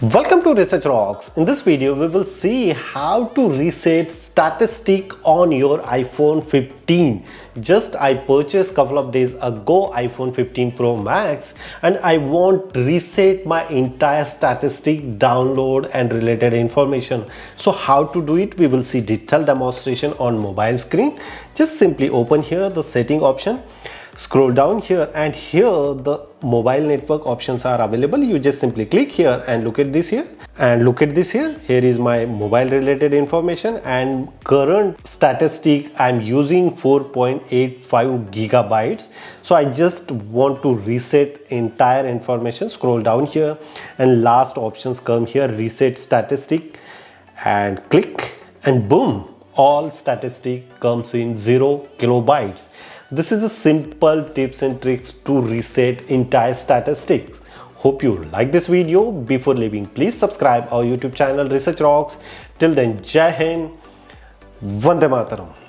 Welcome to Research Rocks. In this video, we will see how to reset statistic on your iPhone 15. Just I purchased couple of days ago iPhone 15 Pro Max and I want to reset my entire statistic, download and related information. So how to do it? We will see detailed demonstration on mobile screen. Just simply open here the setting option. Scroll down here and here the mobile network options are available. You just simply click here and look at this here and look at this here. Here is my mobile related information and current statistic. I'm using 4.85 gigabytes. So I just want to reset entire information. Scroll down here and last options come here, reset statistic, and click and boom, all statistic comes in 0 kilobytes. This is a simple tips and tricks to reset entire statistics. Hope you like this video. Before leaving, please subscribe our YouTube channel Research Rocks. Till then, Jai Hind, Vande Mataram.